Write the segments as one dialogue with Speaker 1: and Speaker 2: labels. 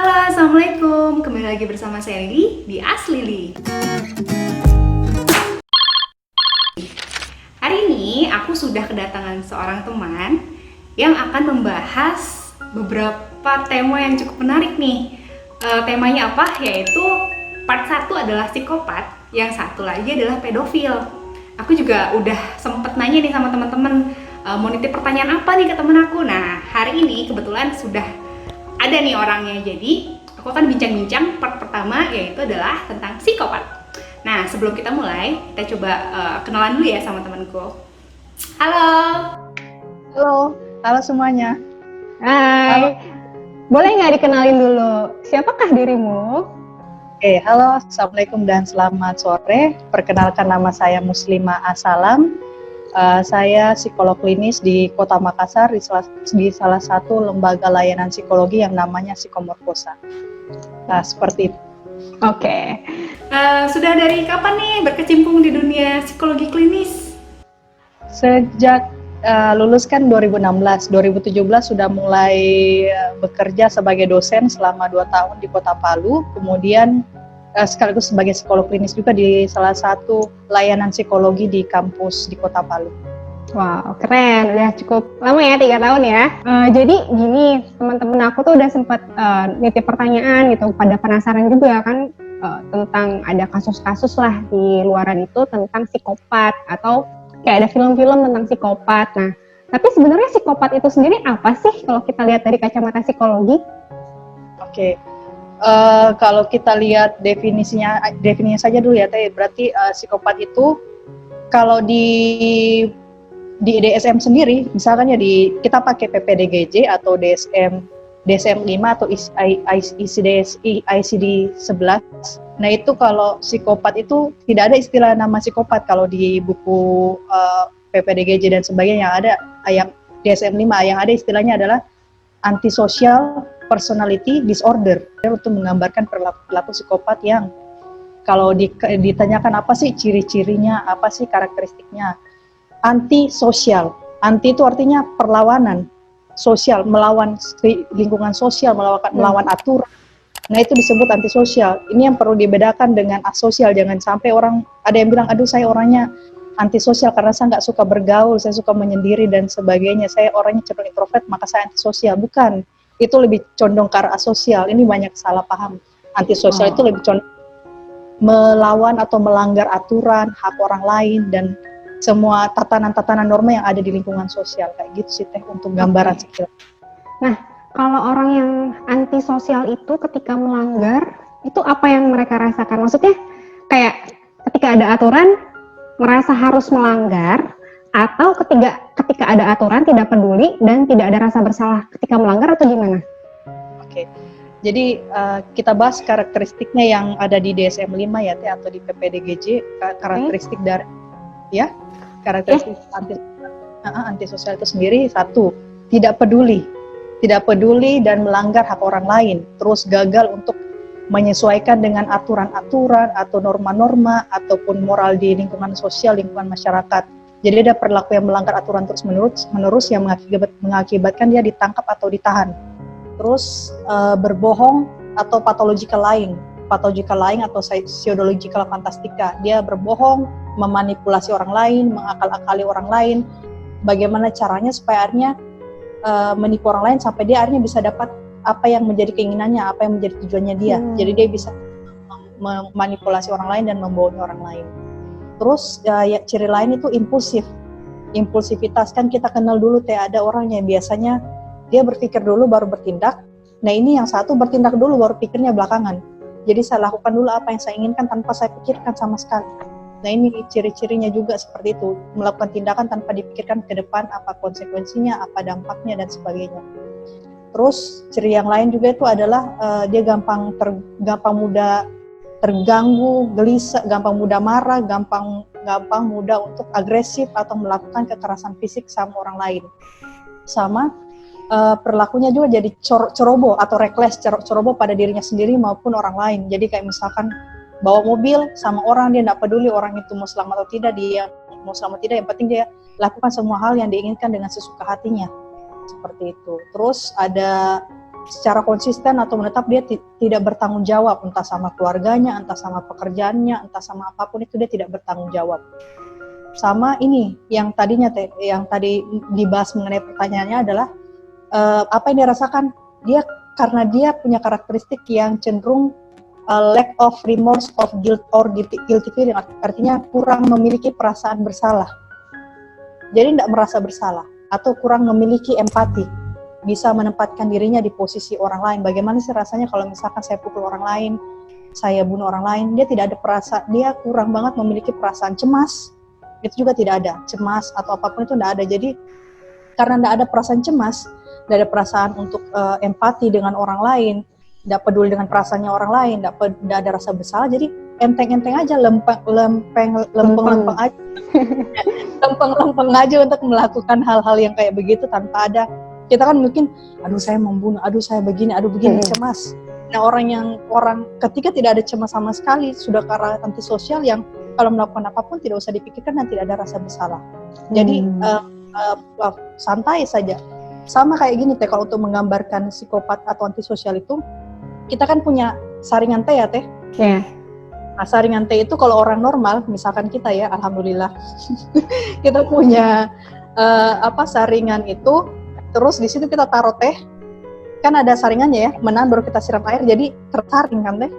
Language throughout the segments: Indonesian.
Speaker 1: Halo, Assalamualaikum. Kembali lagi bersama saya Lili di Ask Lili. Hari ini aku sudah kedatangan seorang teman yang akan membahas beberapa tema yang cukup menarik nih. Temanya apa? Yaitu part 1 adalah psikopat, yang satu lagi adalah pedofil. Aku juga udah sempet nanya nih sama teman-teman, mau nitip pertanyaan apa nih ke temen aku. Nah, hari ini kebetulan sudah ada nih orangnya. Jadi aku akan bincang-bincang part pertama, yaitu adalah tentang psikopat. Nah, sebelum kita mulai, kita coba kenalan dulu ya sama temanku. Halo.
Speaker 2: Halo semuanya.
Speaker 3: Hai.
Speaker 2: Halo.
Speaker 3: Boleh nggak dikenalin dulu? Siapakah dirimu?
Speaker 2: Halo, Assalamualaikum dan selamat sore. Perkenalkan, nama saya Muslimah Asalam. Saya psikolog klinis di Kota Makassar di salah satu lembaga layanan psikologi yang namanya Psikomorfosa. Nah, seperti itu.
Speaker 3: Oke.
Speaker 1: Sudah dari kapan nih berkecimpung di dunia psikologi klinis?
Speaker 2: Sejak lulus kan 2016, 2017 sudah mulai bekerja sebagai dosen selama 2 tahun di Kota Palu, kemudian sekaligus sebagai psikolog klinis juga di salah satu layanan psikologi di kampus di Kota Palu.
Speaker 3: Wow, keren. Udah cukup lama ya, 3 tahun ya. Jadi gini, teman-teman aku tuh udah sempat nitip pertanyaan gitu, pada penasaran juga kan tentang ada kasus-kasus lah di luaran itu tentang psikopat, atau kayak ada film-film tentang psikopat. Nah, tapi sebenarnya psikopat itu sendiri apa sih kalau kita lihat dari kacamata psikologi?
Speaker 2: Oke. Kalau kita lihat definisinya saja dulu ya Teh. Berarti psikopat itu kalau di DSM sendiri, misalkan ya kita pakai PPDGJ atau DSM 5 atau ICD-11. Nah, itu kalau psikopat itu tidak ada istilah nama psikopat kalau di buku PPDGJ dan sebagainya. Ada yang DSM 5 yang ada istilahnya adalah antisocial personality disorder, untuk menggambarkan perilaku psikopat yang kalau ditanyakan apa sih ciri-cirinya, apa sih karakteristiknya, antisosial. Anti itu artinya perlawanan, sosial, melawan lingkungan sosial, melawan aturan. Nah, itu disebut antisosial. Ini yang perlu dibedakan dengan asosial. Jangan sampai orang ada yang bilang, aduh saya orangnya antisosial karena saya nggak suka bergaul, saya suka menyendiri dan sebagainya, saya orangnya cenderung introvert maka saya antisosial. Bukan, itu lebih condong ke arah asosial. Ini banyak salah paham. Antisosial itu lebih condong melawan atau melanggar aturan, hak orang lain, dan semua tatanan-tatanan norma yang ada di lingkungan sosial. Kayak gitu sih Teh untuk gambaran sekilas.
Speaker 3: Nah, kalau orang yang antisosial itu ketika melanggar, itu apa yang mereka rasakan? Maksudnya kayak ketika ada aturan merasa harus melanggar, atau ketika ada aturan tidak peduli dan tidak ada rasa bersalah ketika melanggar, atau gimana?
Speaker 2: Oke. Jadi kita bahas karakteristiknya yang ada di DSM 5 ya Teh, atau di PPDGJ, karakteristik dari ya, karakteristik antisosial itu sendiri. Satu, tidak peduli dan melanggar hak orang lain, terus gagal untuk menyesuaikan dengan aturan-aturan atau norma-norma ataupun moral di lingkungan sosial, lingkungan masyarakat. Jadi ada perilaku yang melanggar aturan terus-menerus yang mengakibatkan dia ditangkap atau ditahan. Terus berbohong atau pathological lying atau pseudological fantastika. Dia berbohong, memanipulasi orang lain, mengakal-akali orang lain. Bagaimana caranya supaya akhirnya menipu orang lain sampai dia akhirnya bisa dapat apa yang menjadi keinginannya, apa yang menjadi tujuannya dia. Jadi dia bisa memanipulasi orang lain dan membohongi orang lain. Terus ya, ciri lain itu impulsivitas. Kan kita kenal dulu Teh, ada orang yang biasanya dia berpikir dulu baru bertindak. Nah, ini yang satu bertindak dulu baru pikirnya belakangan. Jadi saya lakukan dulu apa yang saya inginkan tanpa saya pikirkan sama sekali. Nah, ini ciri-cirinya juga seperti itu, melakukan tindakan tanpa dipikirkan ke depan apa konsekuensinya, apa dampaknya dan sebagainya. Terus ciri yang lain juga itu adalah dia gampang mudah terganggu, gelisah, gampang mudah marah, gampang mudah untuk agresif atau melakukan kekerasan fisik sama orang lain. Sama perilakunya juga jadi ceroboh atau reckless, ceroboh pada dirinya sendiri maupun orang lain. Jadi kayak misalkan bawa mobil sama orang, dia tidak peduli orang itu mau selamat atau tidak, yang penting dia lakukan semua hal yang diinginkan dengan sesuka hatinya, seperti itu. Terus ada secara konsisten atau menetap dia tidak bertanggung jawab, entah sama keluarganya, entah sama pekerjaannya, entah sama apapun itu dia tidak bertanggung jawab. Sama ini yang tadi dibahas mengenai pertanyaannya adalah apa yang dia rasakan, karena dia punya karakteristik yang cenderung lack of remorse of guilt or guilty feeling, artinya kurang memiliki perasaan bersalah. Jadi tidak merasa bersalah atau kurang memiliki empati, bisa menempatkan dirinya di posisi orang lain. Bagaimana sih rasanya kalau misalkan saya pukul orang lain, saya bunuh orang lain? Dia tidak ada perasaan, dia kurang banget memiliki perasaan cemas. Itu juga tidak ada, cemas atau apapun itu tidak ada. Jadi karena tidak ada perasaan cemas, tidak ada perasaan untuk empati dengan orang lain, tidak peduli dengan perasaannya orang lain, tidak ada rasa bersalah, jadi enteng-enteng aja, lempeng aja, lempeng aja untuk melakukan hal-hal yang kayak begitu tanpa ada. Kita kan mungkin, aduh saya membunuh, aduh saya begini, cemas. Nah orang ketika tidak ada cemas sama sekali, sudah karena antisosial yang kalau melakukan apapun tidak usah dipikirkan dan tidak ada rasa bersalah. Jadi santai saja. Sama kayak gini teh, kalau untuk menggambarkan psikopat atau antisosial itu, kita kan punya saringan teh ya teh.
Speaker 3: Yeah.
Speaker 2: Nah, saringan teh itu kalau orang normal, misalkan kita ya, alhamdulillah, kita punya saringan itu, terus di situ kita taruh teh, kan ada saringannya ya, menahan baru kita siram air, jadi tersaring kan teh.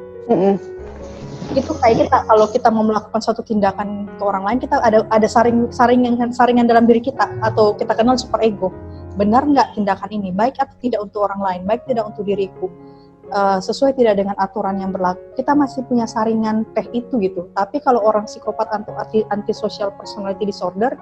Speaker 2: Itu kayak kita, kalau kita mau melakukan suatu tindakan ke orang lain, kita ada saringan dalam diri kita, atau kita kenal super ego. Benar nggak tindakan ini, baik atau tidak untuk orang lain, baik tidak untuk diriku, sesuai tidak dengan aturan yang berlaku. Kita masih punya saringan teh itu gitu. Tapi kalau orang psikopat atau antisocial personality disorder,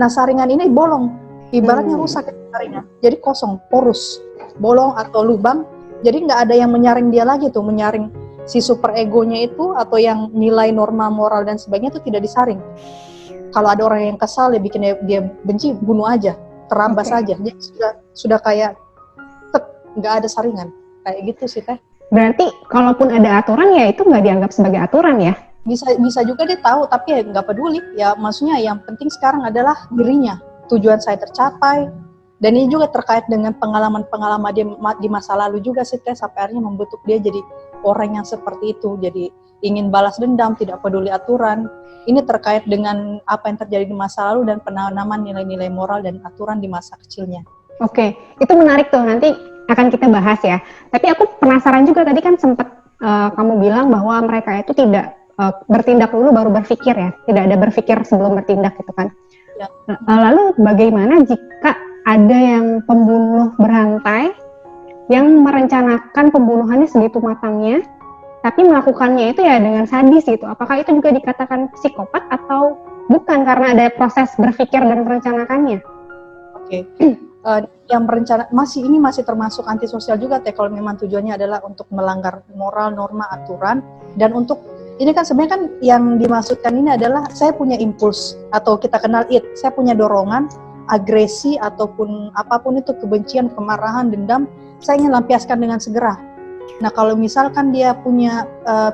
Speaker 2: nah saringan ini bolong, ibaratnya rusak saringan, jadi kosong, porus, bolong atau lubang. Jadi nggak ada yang menyaring dia lagi tuh, menyaring si super egonya itu atau yang nilai norma moral dan sebagainya itu tidak disaring. Kalau ada orang yang kesal, dia bikin dia benci, bunuh aja, terabas aja. Jadi sudah kayak nggak ada saringan. Kayak gitu sih teh.
Speaker 3: Berarti kalaupun ada aturan ya itu nggak dianggap sebagai aturan ya?
Speaker 2: Bisa juga dia tahu tapi ya nggak peduli. Ya maksudnya yang penting sekarang adalah dirinya. Tujuan saya tercapai. Dan ini juga terkait dengan pengalaman-pengalaman dia di masa lalu juga sih teh, sampai akhirnya membentuk dia jadi orang yang seperti itu. Jadi ingin balas dendam, tidak peduli aturan. Ini terkait dengan apa yang terjadi di masa lalu dan penanaman nilai-nilai moral dan aturan di masa kecilnya.
Speaker 3: Oke, itu menarik tuh, nanti akan kita bahas ya. Tapi aku penasaran juga, tadi kan sempat kamu bilang bahwa mereka itu tidak bertindak dulu baru berpikir ya, tidak ada berpikir sebelum bertindak gitu kan.
Speaker 2: Ya.
Speaker 3: Lalu bagaimana jika ada yang pembunuh berantai yang merencanakan pembunuhannya segitu matangnya, tapi melakukannya itu ya dengan sadis gitu? Apakah itu juga dikatakan psikopat atau bukan karena ada proses berpikir dan merencanakannya?
Speaker 2: Oke. Yang berencana masih termasuk antisosial juga teh, kalau memang tujuannya adalah untuk melanggar moral, norma, aturan, dan untuk ini kan sebenarnya kan yang dimaksudkan ini adalah saya punya impuls atau kita kenal saya punya dorongan, agresi ataupun apapun itu, kebencian, kemarahan, dendam, saya ingin lampiaskan dengan segera. Nah kalau misalkan dia punya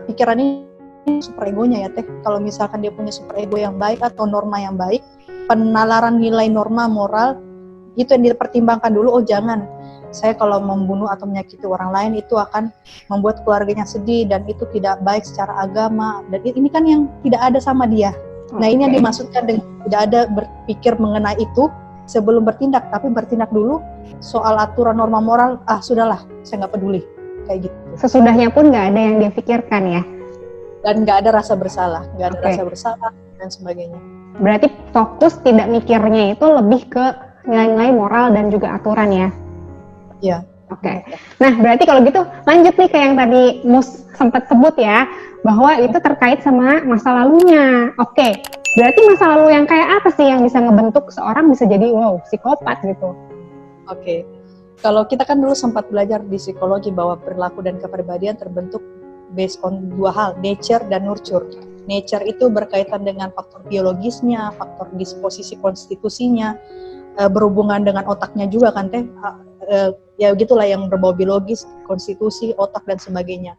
Speaker 2: pikiran ini super egonya ya teh, kalau misalkan dia punya super ego yang baik atau norma yang baik, penalaran nilai norma moral itu yang dipertimbangkan dulu. Oh jangan, saya kalau membunuh atau menyakiti orang lain itu akan membuat keluarganya sedih dan itu tidak baik secara agama, dan ini kan yang tidak ada sama dia. Nah ini yang dimaksudkan dengan tidak ada berpikir mengenai itu sebelum bertindak, tapi bertindak dulu soal aturan norma moral, sudahlah saya nggak peduli, kayak gitu.
Speaker 3: Sesudahnya pun nggak ada yang dia pikirkan ya?
Speaker 2: Dan nggak ada rasa bersalah, rasa bersalah dan sebagainya.
Speaker 3: Berarti fokus tidak mikirnya itu lebih ke nilai-nilai moral dan juga aturan ya?
Speaker 2: Iya.
Speaker 3: Oke. Nah berarti kalau gitu lanjut nih ke yang tadi Mus sempat sebut ya, bahwa itu terkait sama masa lalunya. Oke. Berarti masa lalu yang kayak apa sih yang bisa ngebentuk seorang bisa jadi psikopat gitu?
Speaker 2: Oke. Kalau kita kan dulu sempat belajar di psikologi bahwa perilaku dan kepribadian terbentuk based on dua hal, nature dan nurture. Nature itu berkaitan dengan faktor biologisnya, faktor disposisi konstitusinya, berhubungan dengan otaknya juga kan teh, ya gitulah yang berbau biologis, konstitusi, otak dan sebagainya.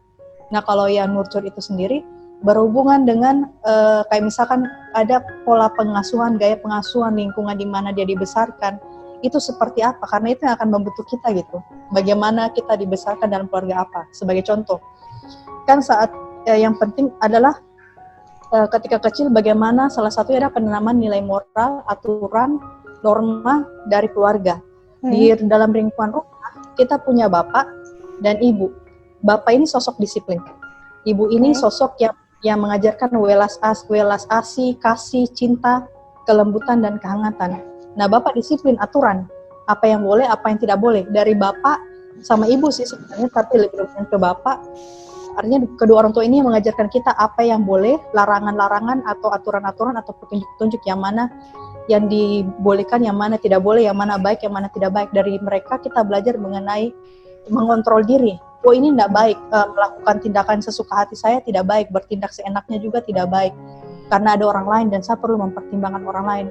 Speaker 2: Nah kalau yang nurture itu sendiri berhubungan dengan kayak misalkan ada pola pengasuhan, gaya pengasuhan, lingkungan di mana dia dibesarkan, itu seperti apa, karena itu yang akan membentuk kita gitu. Bagaimana kita dibesarkan dalam keluarga apa. Sebagai contoh, kan saat yang penting adalah ketika kecil bagaimana salah satunya adalah penanaman nilai moral, aturan, norma dari keluarga. Di dalam lingkungan rumah kita punya bapak dan ibu. Bapak ini sosok disiplin, ibu ini sosok yang mengajarkan welas asih, kasih, cinta, kelembutan dan kehangatan. Nah, bapak disiplin aturan, apa yang boleh, apa yang tidak boleh. Dari bapak sama ibu sih sebenarnya, tapi lebih ke bapak. Artinya kedua orang tua ini yang mengajarkan kita apa yang boleh, larangan-larangan atau aturan-aturan atau petunjuk-petunjuk yang mana yang dibolehkan, yang mana tidak boleh, yang mana baik, yang mana tidak baik. Dari mereka kita belajar mengenai mengontrol diri. Oh, ini tidak baik, melakukan tindakan sesuka hati saya tidak baik, bertindak seenaknya juga tidak baik. Karena ada orang lain dan saya perlu mempertimbangkan orang lain.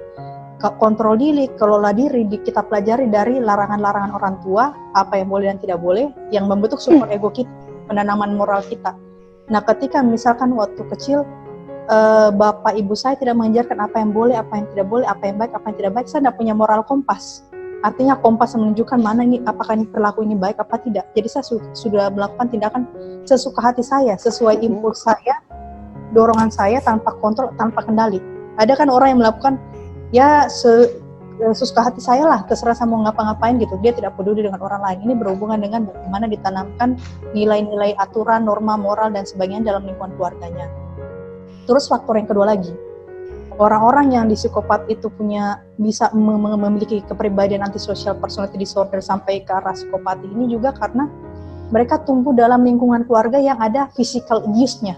Speaker 2: Kontrol diri, kelola diri, kita pelajari dari larangan-larangan orang tua, apa yang boleh dan tidak boleh, yang membentuk super ego kita, penanaman moral kita. Nah, ketika misalkan waktu kecil, bapak ibu saya tidak mengajarkan apa yang boleh, apa yang tidak boleh, apa yang baik, apa yang tidak baik, saya tidak punya moral kompas. Artinya kompas menunjukkan mana ini, apakah ini perilaku ini baik apa tidak. Jadi saya sudah melakukan tindakan sesuka hati saya, sesuai impuls saya, dorongan saya, tanpa kontrol, tanpa kendali. Ada kan orang yang melakukan ya sesuka hati saya lah, terserah saya mau ngapa-ngapain gitu, dia tidak peduli dengan orang lain. Ini berhubungan dengan bagaimana ditanamkan nilai-nilai aturan, norma, moral dan sebagainya dalam lingkungan keluarganya. Terus faktor yang kedua lagi, orang-orang yang di psikopat itu bisa memiliki kepribadian antisocial personality disorder sampai ke arah psikopati ini juga karena mereka tumbuh dalam lingkungan keluarga yang ada physical abuse-nya,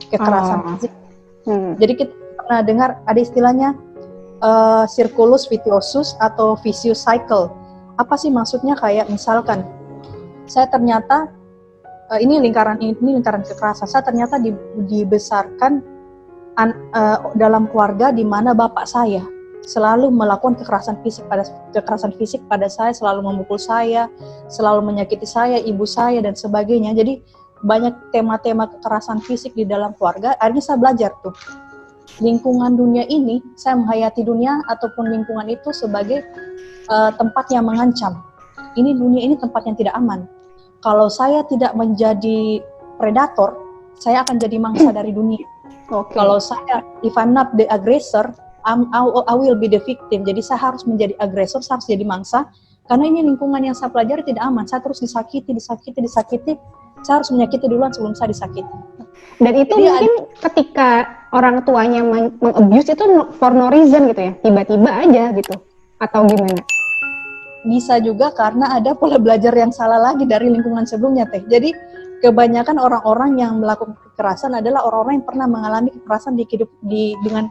Speaker 2: kekerasan fisik. Jadi kita pernah dengar ada istilahnya circulus vitiosus atau vicious cycle. Apa sih maksudnya? Kayak misalkan saya ternyata ini lingkaran kekerasan. Saya ternyata dibesarkan dalam keluarga di mana bapak saya selalu melakukan kekerasan fisik pada saya, selalu memukul saya, selalu menyakiti saya, ibu saya dan sebagainya. Jadi banyak tema-tema kekerasan fisik di dalam keluarga. Akhirnya saya belajar tuh lingkungan dunia ini, saya menghayati dunia ataupun lingkungan itu sebagai tempat yang mengancam. Ini dunia ini tempat yang tidak aman. Kalau saya tidak menjadi predator, saya akan jadi mangsa dari dunia. Kalau saya, if I'm not the aggressor, I will be the victim. Jadi saya harus menjadi agresor, saya harus jadi mangsa. Karena ini lingkungan yang saya pelajari tidak aman. Saya terus disakiti. Saya harus menyakiti duluan sebelum saya disakiti.
Speaker 3: Dan itu jadi mungkin ketika orang tuanya meng-abuse itu for no reason gitu ya? Tiba-tiba aja gitu? Atau gimana?
Speaker 2: Bisa juga karena ada pola belajar yang salah lagi dari lingkungan sebelumnya, Teh. Jadi kebanyakan orang-orang yang melakukan kekerasan adalah orang-orang yang pernah mengalami kekerasan dengan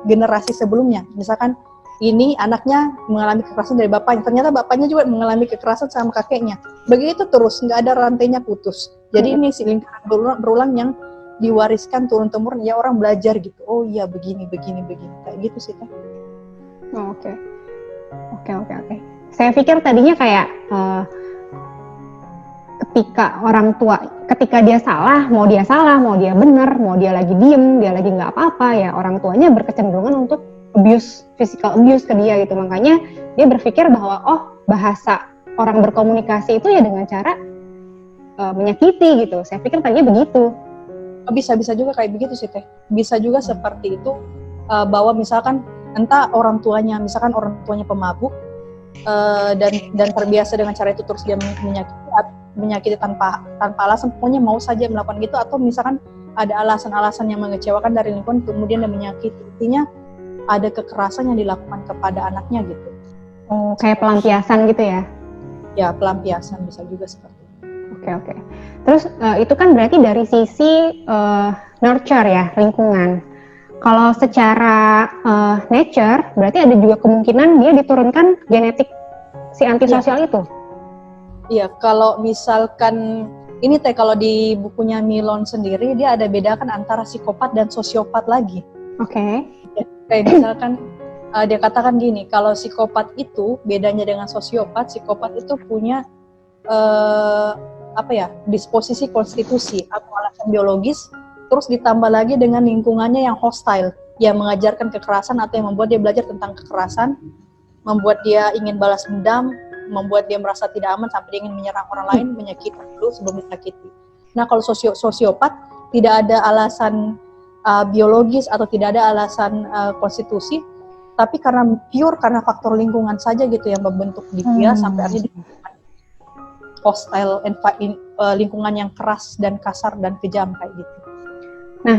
Speaker 2: generasi sebelumnya. Misalkan ini anaknya mengalami kekerasan dari bapaknya, ternyata bapaknya juga mengalami kekerasan sama kakeknya. Begitu terus, nggak ada rantainya putus. Jadi ini si lingkaran berulang yang diwariskan turun-temurun, ya orang belajar gitu. Oh iya begini, kayak gitu sih Teh.
Speaker 3: Oke. Saya pikir tadinya kayak ketika dia salah, mau dia benar, mau dia lagi diem, dia lagi nggak apa-apa, ya orang tuanya berkecenderungan untuk physical abuse ke dia gitu. Makanya dia berpikir bahwa bahasa orang berkomunikasi itu ya dengan cara menyakiti gitu. Saya pikir tadinya begitu.
Speaker 2: Bisa juga kayak begitu sih Teh. Bisa juga seperti itu, bahwa misalkan entah orang tuanya pemabuk, dan terbiasa dengan cara itu terus dia menyakiti tanpa alasan, pokoknya mau saja melakukan gitu, atau misalkan ada alasan-alasan yang mengecewakan dari lingkungan kemudian dia menyakiti. Artinya ada kekerasan yang dilakukan kepada anaknya gitu.
Speaker 3: Kayak pelampiasan gitu ya?
Speaker 2: Ya, pelampiasan bisa juga seperti itu.
Speaker 3: Oke. Terus itu kan berarti dari sisi nurture ya, lingkungan. Kalau secara nature, berarti ada juga kemungkinan dia diturunkan genetik si antisosial itu?
Speaker 2: Iya, kalau misalkan ini Teh, kalau di bukunya Milon sendiri dia ada bedakan antara psikopat dan sosiopat lagi.
Speaker 3: Oke.
Speaker 2: Kayak misalkan dia katakan gini, kalau psikopat itu bedanya dengan sosiopat, psikopat itu punya disposisi konstitusi atau alasan biologis, terus ditambah lagi dengan lingkungannya yang hostile, yang mengajarkan kekerasan atau yang membuat dia belajar tentang kekerasan, membuat dia ingin balas dendam, membuat dia merasa tidak aman sampai dia ingin menyerang orang lain, menyakiti dulu sebelum disakiti. Nah, kalau sosiopat tidak ada alasan biologis atau tidak ada alasan konstitusi, tapi karena faktor lingkungan saja gitu yang membentuk dia sampai akhirnya hostile lingkungan yang keras dan kasar dan kejam kayak gitu.
Speaker 3: Nah,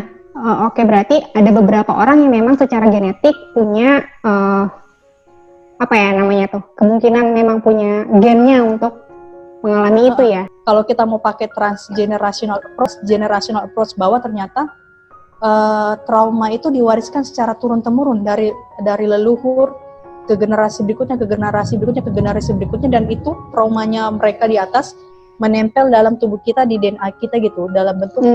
Speaker 3: oke, berarti ada beberapa orang yang memang secara genetik punya apa ya namanya tuh, kemungkinan memang punya gennya untuk mengalami itu ya.
Speaker 2: Kalau kita mau pakai transgenerational approach bahwa ternyata trauma itu diwariskan secara turun-temurun dari leluhur ke generasi berikutnya, dan itu traumanya mereka di atas menempel dalam tubuh kita, di DNA kita gitu, dalam bentuk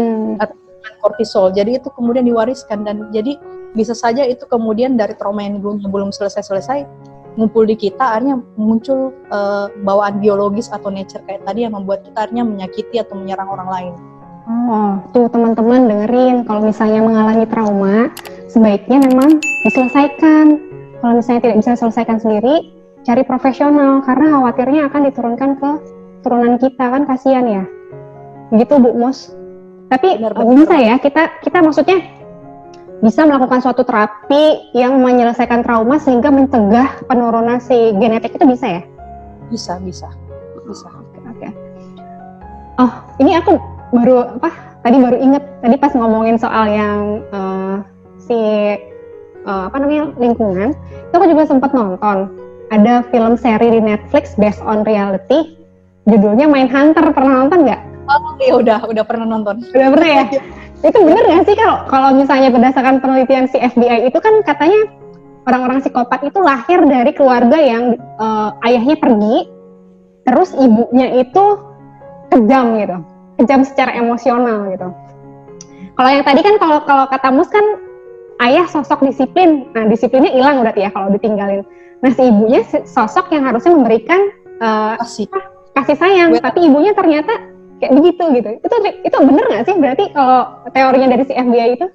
Speaker 2: kortisol. Jadi itu kemudian diwariskan, dan jadi bisa saja itu kemudian dari trauma yang belum selesai ngumpul di kita, akhirnya muncul bawaan biologis atau nature kayak tadi yang membuat kita akhirnya menyakiti atau menyerang orang lain.
Speaker 3: Oh, tuh teman-teman dengerin, kalau misalnya mengalami trauma, sebaiknya memang diselesaikan. Kalau misalnya tidak bisa diselesaikan sendiri, cari profesional, karena khawatirnya akan diturunkan ke turunan kita, kan kasihan ya. Gitu Bu Mus. Tapi bisa ya, kita maksudnya bisa melakukan suatu terapi yang menyelesaikan trauma sehingga mencegah penurunan si genetik itu, bisa ya? Bisa. Oke. Oh, ini aku tadi baru inget, tadi pas ngomongin soal yang lingkungan, itu aku juga sempat nonton. Ada film seri di Netflix based on reality, judulnya Mindhunter. Pernah nonton nggak?
Speaker 2: Oh iya, udah pernah nonton.
Speaker 3: Udah pernah ya? Itu bener nggak sih kalau misalnya berdasarkan penelitian si FBI itu kan katanya orang-orang psikopat itu lahir dari keluarga yang ayahnya pergi, terus ibunya itu kejam secara emosional gitu. Kalau yang tadi kan kalau kata Mus kan ayah sosok disiplin, nah disiplinnya hilang berarti ya kalau ditinggalin. Nah si ibunya sosok yang harusnya memberikan kasih sayang, tapi ibunya ternyata kayak begitu gitu. Itu bener nggak sih berarti kalau teorinya dari si FBI itu?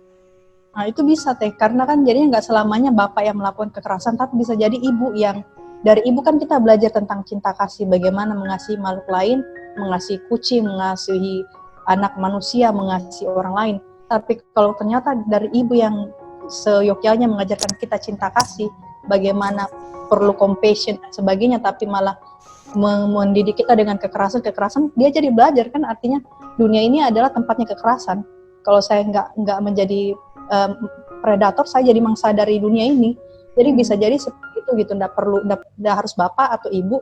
Speaker 2: Nah itu bisa karena kan jadinya nggak selamanya bapak yang melakukan kekerasan, tapi bisa jadi ibu yang, dari ibu kan kita belajar tentang cinta kasih, bagaimana mengasihi makhluk lain, mengasihi kucing, mengasihi anak manusia, mengasihi orang lain. Tapi kalau ternyata dari ibu yang seyogyanya mengajarkan kita cinta kasih, bagaimana perlu compassion dan sebagainya, tapi malah mendidik kita dengan kekerasan, dia jadi belajar kan, artinya dunia ini adalah tempatnya kekerasan. Kalau saya nggak menjadi predator, saya jadi mangsa dari dunia ini. Jadi bisa jadi seperti itu gitu, nggak harus bapak atau ibu,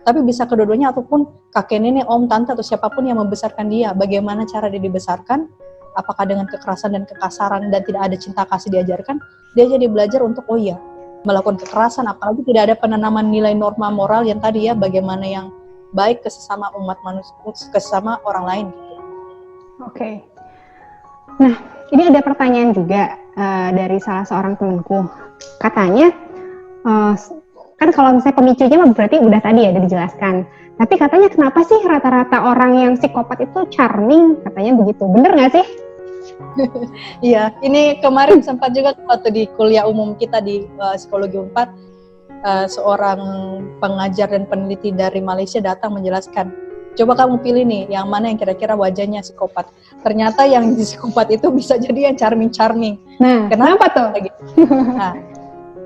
Speaker 2: tapi bisa kedua-duanya, ataupun kakek nenek, om, tante, atau siapapun yang membesarkan dia. Bagaimana cara dia dibesarkan, apakah dengan kekerasan dan kekasaran dan tidak ada cinta kasih diajarkan, dia jadi belajar untuk melakukan kekerasan, apalagi tidak ada penanaman nilai norma moral yang tadi ya, bagaimana yang baik ke sesama umat manusia, ke sesama orang lain gitu.
Speaker 3: Oke. Nah, ini ada pertanyaan juga dari salah seorang temanku. Katanya kan kalau misalnya pemicunya berarti udah tadi ya dijelaskan. Tapi katanya kenapa sih rata-rata orang yang psikopat itu charming? Katanya begitu. Bener nggak sih?
Speaker 2: Iya, ini kemarin sempat juga waktu di kuliah umum kita di Psikologi 4, seorang pengajar dan peneliti dari Malaysia datang menjelaskan, coba kamu pilih nih, yang mana yang kira-kira wajahnya psikopat. Ternyata yang psikopat itu bisa jadi yang charming.
Speaker 3: Nah, kenapa tuh?
Speaker 2: Nah,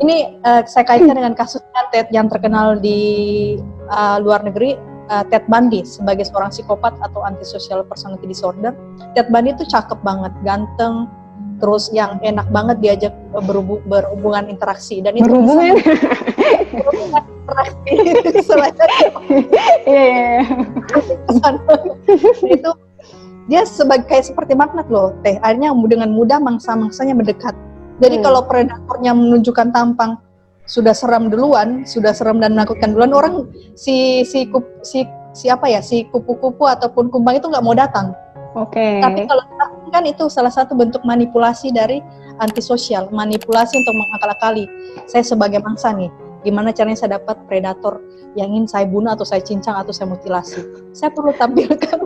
Speaker 2: ini saya kaitkan dengan kasusnya Ted yang terkenal di luar negeri, Ted Bundy sebagai seorang psikopat atau antisocial personality disorder. Ted Bundy itu cakep banget, ganteng, terus yang enak banget diajak berhubungan interaksi, dan itu berhubungan interaksi selain itu dia seperti magnet loh akhirnya dengan mudah mangsa-mangsanya mendekat. Jadi kalau predatornya menunjukkan tampang sudah seram dan menakutkan duluan, orang si kupu-kupu ataupun kumbang itu nggak mau datang.
Speaker 3: Oke.
Speaker 2: Tapi kalau kan itu salah satu bentuk manipulasi dari antisosial, manipulasi untuk mengakal-akali. Saya sebagai mangsa nih, gimana caranya saya dapat predator yang ingin saya bunuh atau saya cincang atau saya mutilasi. Saya perlu tampilkan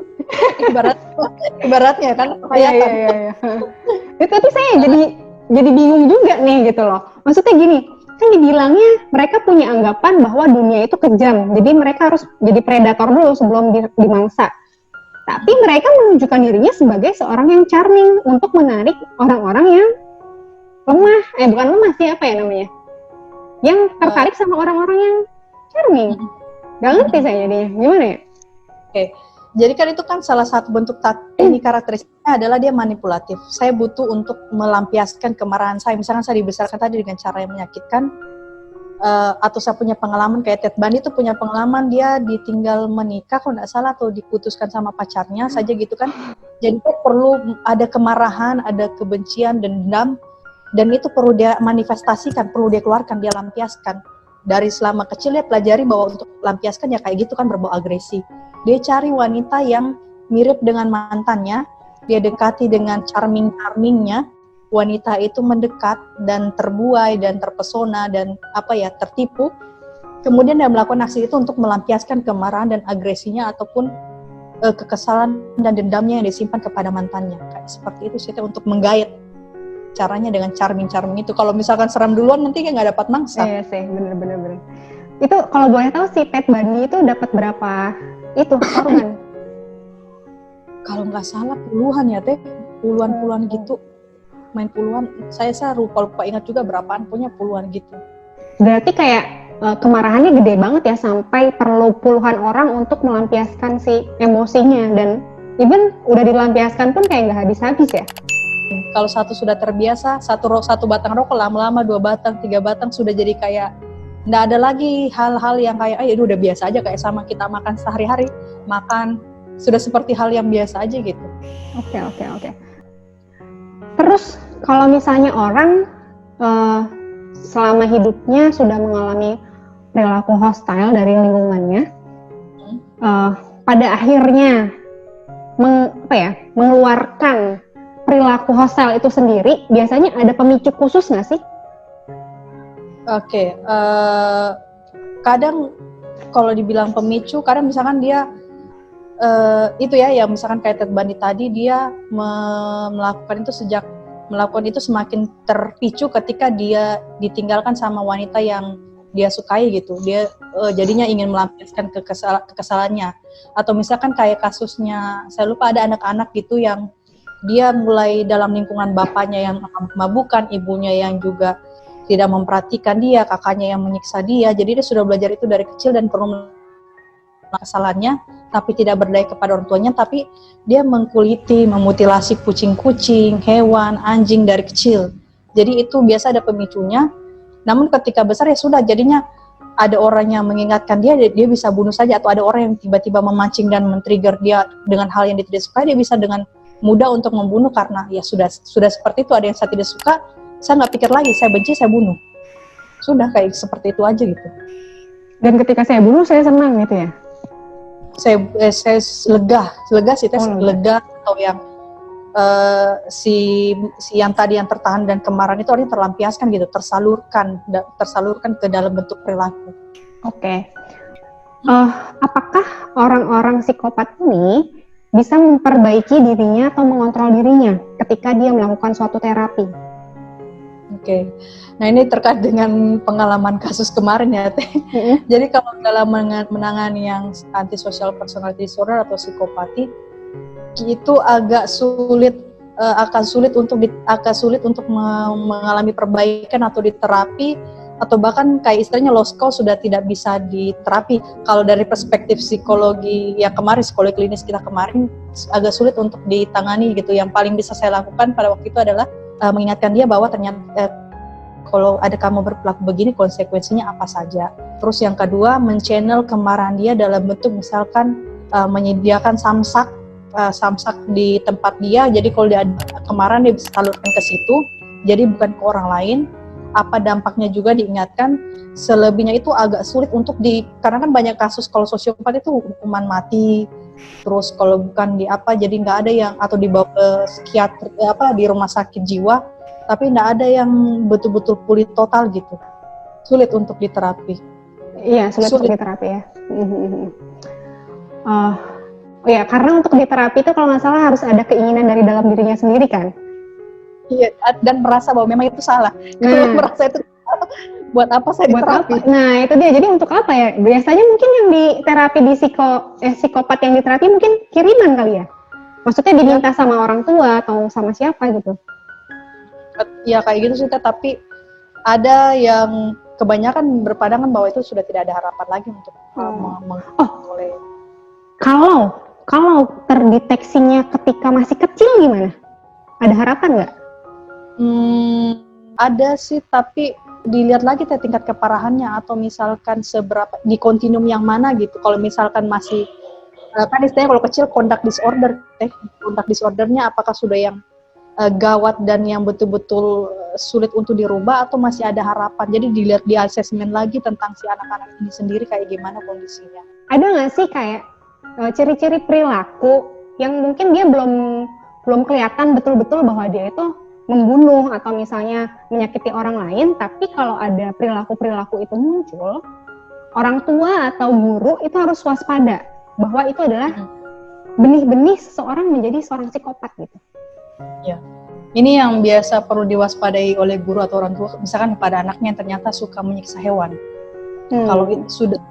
Speaker 2: ibaratnya kan kelihatan.
Speaker 3: Iya. Tapi saya jadi bingung juga nih gitu loh. Maksudnya gini, kan dibilangnya mereka punya anggapan bahwa dunia itu kejam, jadi mereka harus jadi predator dulu sebelum dimangsa. Tapi mereka menunjukkan dirinya sebagai seorang yang charming untuk menarik orang-orang yang lemah, bukan lemah sih, apa ya namanya, yang tertarik sama orang-orang yang charming. Gak ngerti saya jadinya, gimana ya?
Speaker 2: Oke, jadi kan itu kan salah satu bentuk ini karakteristiknya adalah dia manipulatif. Saya butuh untuk melampiaskan kemarahan saya. Misalkan saya dibesarkan tadi dengan cara yang menyakitkan, atau saya punya pengalaman kayak Ted Bundy itu punya pengalaman dia ditinggal menikah kalau nggak salah atau diputuskan sama pacarnya saja gitu kan. Jadi itu perlu ada kemarahan, ada kebencian, dendam, dan itu perlu dia manifestasikan, perlu dia keluarkan, dia lampiaskan. Dari selama kecil dia pelajari bahwa untuk lampiaskan ya kayak gitu kan, berbau agresi. Dia cari wanita yang mirip dengan mantannya, dia dekati dengan charming-charmingnya, wanita itu mendekat dan terbuai dan terpesona dan tertipu. Kemudian dia melakukan aksi itu untuk melampiaskan kemarahan dan agresinya ataupun kekesalan dan dendamnya yang disimpan kepada mantannya. Kayak seperti itu sih untuk menggait. Caranya dengan charming itu. Kalau misalkan seram duluan nanti nggak dapat mangsa.
Speaker 3: Iya sih, bener. Itu kalau boleh tahu si Ted Bundy itu dapat berapa itu korban?
Speaker 2: Kalau nggak salah puluhan ya Teh, puluhan gitu. Main puluhan, saya lupa ingat juga berapaan, punya puluhan gitu.
Speaker 3: Berarti kayak kemarahannya gede banget ya, sampai perlu puluhan orang untuk melampiaskan si emosinya, dan even udah dilampiaskan pun kayak nggak habis-habis ya.
Speaker 2: Kalau satu sudah terbiasa, satu batang rokok lama-lama 2 batang, 3 batang sudah jadi kayak nggak ada lagi hal-hal yang kayak itu udah biasa aja, kayak sama kita makan sehari-hari, makan sudah seperti hal yang biasa aja gitu.
Speaker 3: Oke. Terus kalau misalnya orang selama hidupnya sudah mengalami perilaku hostile dari lingkungannya, pada akhirnya mengeluarkan perilaku hostile itu sendiri, biasanya ada pemicu khusus nggak sih?
Speaker 2: Oke, kadang kalau dibilang pemicu, kadang misalkan dia itu ya, yang misalkan kayak Ted Bundy tadi, dia melakukan itu semakin terpicu ketika dia ditinggalkan sama wanita yang dia sukai gitu. Dia jadinya ingin melampiaskan kekesalannya. Atau misalkan kayak kasusnya, saya lupa, ada anak-anak gitu yang dia mulai dalam lingkungan bapaknya yang mabukan, ibunya yang juga tidak memperhatikan dia, kakaknya yang menyiksa dia. Jadi dia sudah belajar itu dari kecil dan perlu kesalahannya, tapi tidak berdaya kepada orang tuanya, tapi dia mengkuliti, memutilasi kucing-kucing, hewan, anjing dari kecil. Jadi itu biasa ada pemicunya. Namun ketika besar ya sudah, jadinya ada orang yang mengingatkan dia bisa bunuh saja, atau ada orang yang tiba-tiba memancing dan men-trigger dia dengan hal yang dia tidak suka, dia bisa dengan mudah untuk membunuh karena ya sudah seperti itu. Ada yang saya tidak suka, saya nggak pikir lagi, saya benci, saya bunuh. Sudah kayak seperti itu aja gitu.
Speaker 3: Dan ketika saya bunuh, saya senang gitu ya?
Speaker 2: Saya lega sih, lega, atau yang si yang tadi yang tertahan dan kemarahan itu artinya terlampiaskan gitu, tersalurkan ke dalam bentuk perilaku.
Speaker 3: Oke. Apakah orang-orang psikopat ini bisa memperbaiki dirinya atau mengontrol dirinya ketika dia melakukan suatu terapi?
Speaker 2: Oke. Nah ini terkait dengan pengalaman kasus kemarin ya Teh. Jadi kalau dalam menangani yang antisocial personality disorder atau psikopati, itu agak sulit untuk mengalami perbaikan atau diterapi, atau bahkan kayak istilahnya lost cause, sudah tidak bisa diterapi. Kalau dari perspektif psikologi yang kemarin, psikologi klinis kita kemarin, agak sulit untuk ditangani gitu. Yang paling bisa saya lakukan pada waktu itu adalah mengingatkan dia bahwa ternyata kalau ada kamu berperilaku begini, konsekuensinya apa saja. Terus yang kedua, men-channel kemarahan dia dalam bentuk misalkan menyediakan samsak di tempat dia. Jadi kalau dia ada kemarahan, dia bisa salurkan ke situ, jadi bukan ke orang lain. Apa dampaknya juga diingatkan. Selebihnya itu agak sulit untuk karena kan banyak kasus kalau sosiopat itu hukuman mati. Terus kalau bukan jadi nggak ada yang, atau dibawa ke psikiater di rumah sakit jiwa, tapi nggak ada yang betul-betul pulih total gitu. Sulit untuk diterapi.
Speaker 3: Iya, sulit untuk diterapi ya. Ya, karena untuk diterapi itu kalau nggak salah harus ada keinginan dari dalam dirinya sendiri kan?
Speaker 2: Iya, dan merasa bahwa memang itu salah. Kalau merasa itu salah, buat apa saya
Speaker 3: Buat
Speaker 2: diterapi?
Speaker 3: apa? Nah, itu dia. Jadi untuk apa ya? Biasanya mungkin yang di terapi di psikopat yang diterapi mungkin kiriman kali ya. Maksudnya diminta sama orang tua atau sama siapa gitu.
Speaker 2: Ya kayak gitu sih Teh, tapi ada yang kebanyakan berpandangan bahwa itu sudah tidak ada harapan lagi untuk oleh.
Speaker 3: Kalau terdeteksinya ketika masih kecil gimana? Ada harapan nggak?
Speaker 2: Ada sih, tapi dilihat lagi Teh tingkat keparahannya atau misalkan seberapa di kontinum yang mana gitu. Kalau misalkan masih kan istilahnya kalau kecil conduct disorder, conduct disordernya apakah sudah yang gawat dan yang betul-betul sulit untuk dirubah atau masih ada harapan. Jadi dilihat di asesmen lagi tentang si anak-anak ini sendiri kayak gimana kondisinya.
Speaker 3: Ada nggak sih kayak ciri-ciri perilaku yang mungkin dia belum kelihatan betul-betul bahwa dia itu membunuh atau misalnya menyakiti orang lain, tapi kalau ada perilaku-perilaku itu muncul, orang tua atau guru itu harus waspada bahwa itu adalah benih-benih seseorang menjadi seorang psikopat gitu.
Speaker 2: Ya, ini yang biasa perlu diwaspadai oleh guru atau orang tua, misalkan pada anaknya yang ternyata suka menyiksa hewan. Kalau sudah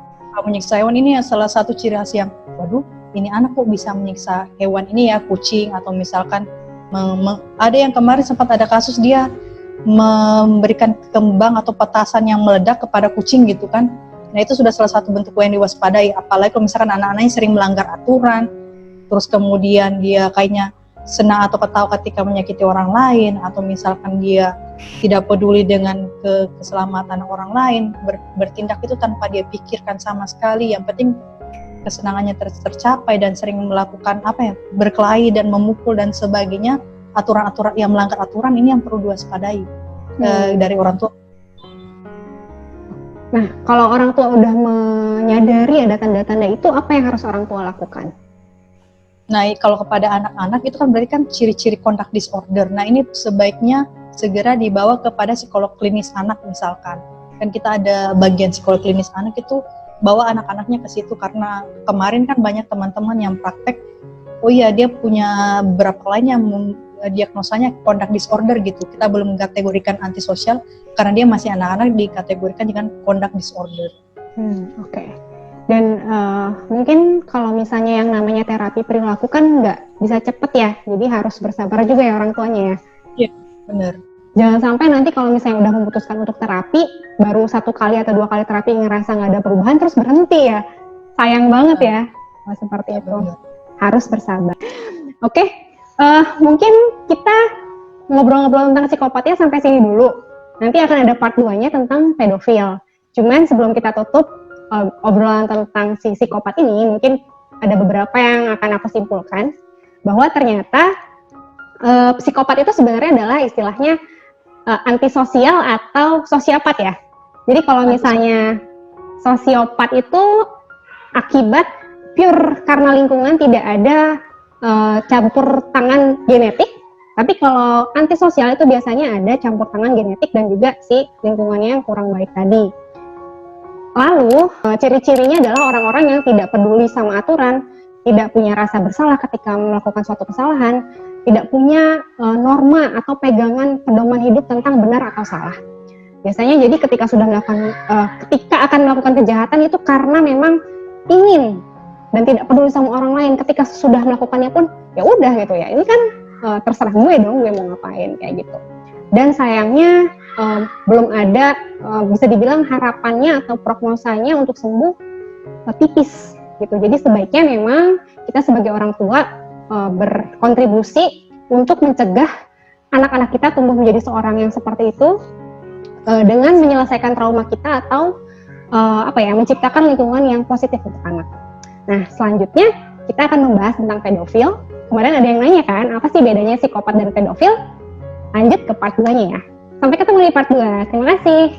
Speaker 2: menyiksa hewan, ini salah satu ciri khas yang, waduh, ini anak kok bisa menyiksa hewan ini ya, kucing atau misalkan ada yang kemarin sempat ada kasus dia memberikan kembang atau petasan yang meledak kepada kucing gitu kan. Nah itu sudah salah satu bentuk yang diwaspadai, apalagi kalau misalkan anak-anaknya sering melanggar aturan, terus kemudian dia kayaknya senang atau ketawa ketika menyakiti orang lain, atau misalkan dia tidak peduli dengan keselamatan orang lain, bertindak itu tanpa dia pikirkan sama sekali, yang penting kesenangannya tercapai dan sering melakukan berkelahi dan memukul dan sebagainya, aturan-aturan yang melanggar aturan, ini yang perlu diwaspadai dari orang tua.
Speaker 3: Nah, kalau orang tua udah menyadari ada tanda-tanda itu, apa yang harus orang tua lakukan?
Speaker 2: Nah, kalau kepada anak-anak itu kan berarti kan ciri-ciri conduct disorder. Nah, ini sebaiknya segera dibawa kepada psikolog klinis anak misalkan. Kan kita ada bagian psikolog klinis anak itu, bawa anak-anaknya ke situ, karena kemarin kan banyak teman-teman yang praktek, oh iya dia punya berapa lain yang diagnosanya conduct disorder gitu. Kita belum mengkategorikan antisosial karena dia masih anak-anak, dikategorikan dengan conduct disorder.
Speaker 3: Oke. Dan mungkin kalau misalnya yang namanya terapi perilaku kan nggak bisa cepet ya, jadi harus bersabar juga ya orang tuanya ya.
Speaker 2: Iya, benar.
Speaker 3: Jangan sampai nanti kalau misalnya udah memutuskan untuk terapi, baru 1 kali atau 2 kali terapi ngerasa nggak ada perubahan terus berhenti ya. Sayang banget ya. Seperti itu.
Speaker 2: Benar.
Speaker 3: Harus bersabar. Oke, mungkin kita ngobrol-ngobrol tentang psikopatnya sampai sini dulu. Nanti akan ada part 2-nya tentang pedofil. Cuman sebelum kita tutup obrolan tentang si psikopat ini, mungkin ada beberapa yang akan aku simpulkan, bahwa ternyata psikopat itu sebenarnya adalah istilahnya antisosial atau sosiopat ya. Jadi kalau misalnya sosiopat itu akibat pure karena lingkungan, tidak ada campur tangan genetik. Tapi kalau antisosial itu biasanya ada campur tangan genetik dan juga si lingkungannya yang kurang baik tadi. Lalu ciri-cirinya adalah orang-orang yang tidak peduli sama aturan, tidak punya rasa bersalah ketika melakukan suatu kesalahan, tidak punya norma atau pegangan pedoman hidup tentang benar atau salah. Biasanya jadi ketika akan melakukan kejahatan itu karena memang ingin dan tidak peduli sama orang lain. Ketika sudah melakukannya pun ya udah gitu ya. Ini kan terserah gue dong, gue mau ngapain kayak gitu. Dan sayangnya belum ada bisa dibilang harapannya atau prognosanya untuk sembuh tipis gitu. Jadi sebaiknya memang kita sebagai orang tua berkontribusi untuk mencegah anak-anak kita tumbuh menjadi seorang yang seperti itu dengan menyelesaikan trauma kita atau menciptakan lingkungan yang positif untuk anak. Nah, selanjutnya kita akan membahas tentang pedofil. Kemarin ada yang nanya kan, apa sih bedanya psikopat dan pedofil? Lanjut ke part 2-nya ya. Sampai ketemu di part 2. Terima kasih.